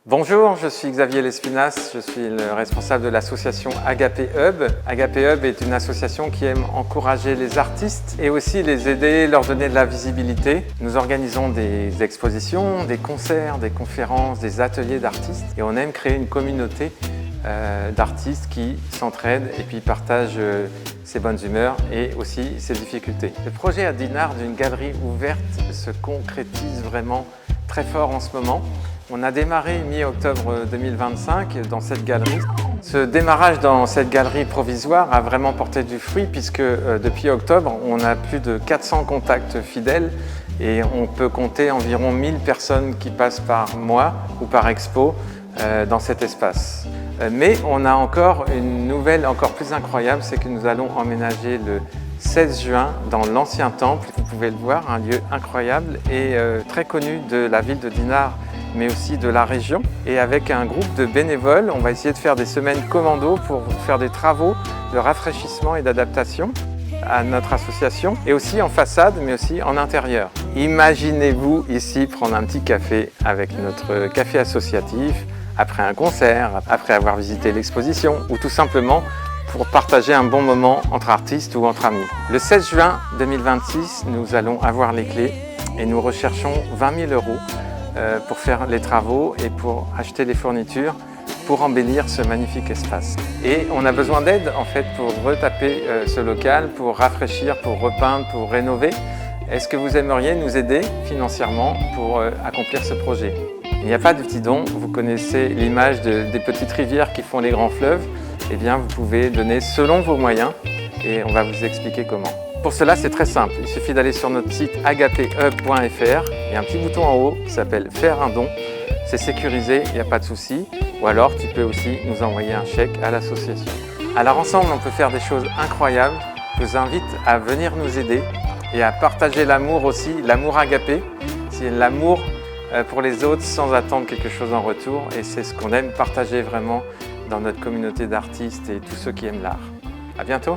Bonjour, je suis Xavier Lespinasse, je suis le responsable de l'association Agapé Hub. Agapé Hub est une association qui aime encourager les artistes et aussi les aider, leur donner de la visibilité. Nous organisons des expositions, des concerts, des conférences, des ateliers d'artistes et on aime créer une communauté d'artistes qui s'entraident et puis partagent ses bonnes humeurs et aussi ses difficultés. Le projet à Dinard d'une galerie ouverte se concrétise vraiment très fort en ce moment. On a démarré mi-octobre 2025 dans cette galerie. Ce démarrage dans cette galerie provisoire a vraiment porté du fruit puisque depuis octobre, on a plus de 400 contacts fidèles et on peut compter environ 1000 personnes qui passent par mois ou par expo dans cet espace. Mais on a encore une nouvelle encore plus incroyable, c'est que nous allons emménager le 16 juin dans l'ancien temple. Vous pouvez le voir, un lieu incroyable et très connu de la ville de Dinard, mais aussi de la région. Et avec un groupe de bénévoles, on va essayer de faire des semaines commando pour faire des travaux de rafraîchissement et d'adaptation à notre association, et aussi en façade, mais aussi en intérieur. Imaginez-vous ici prendre un petit café avec notre café associatif, après un concert, après avoir visité l'exposition, ou tout simplement pour partager un bon moment entre artistes ou entre amis. Le 16 juin 2026, nous allons avoir les clés et nous recherchons 20 000 € pour faire les travaux et pour acheter les fournitures pour embellir ce magnifique espace. Et on a besoin d'aide en fait pour retaper ce local, pour rafraîchir, pour repeindre, pour rénover. Est-ce que vous aimeriez nous aider financièrement pour accomplir ce projet? Il n'y a pas de petits dons, vous connaissez l'image des petites rivières qui font les grands fleuves. Eh bien, vous pouvez donner selon vos moyens et on va vous expliquer comment. Pour cela, c'est très simple. Il suffit d'aller sur notre site agapehub.fr. Il y a un petit bouton en haut qui s'appelle « Faire un don ». C'est sécurisé, il n'y a pas de souci. Ou alors, tu peux aussi nous envoyer un chèque à l'association. Alors ensemble, on peut faire des choses incroyables. Je vous invite à venir nous aider et à partager l'amour aussi, l'amour agapé. C'est l'amour pour les autres sans attendre quelque chose en retour. Et c'est ce qu'on aime partager vraiment dans notre communauté d'artistes et tous ceux qui aiment l'art. À bientôt!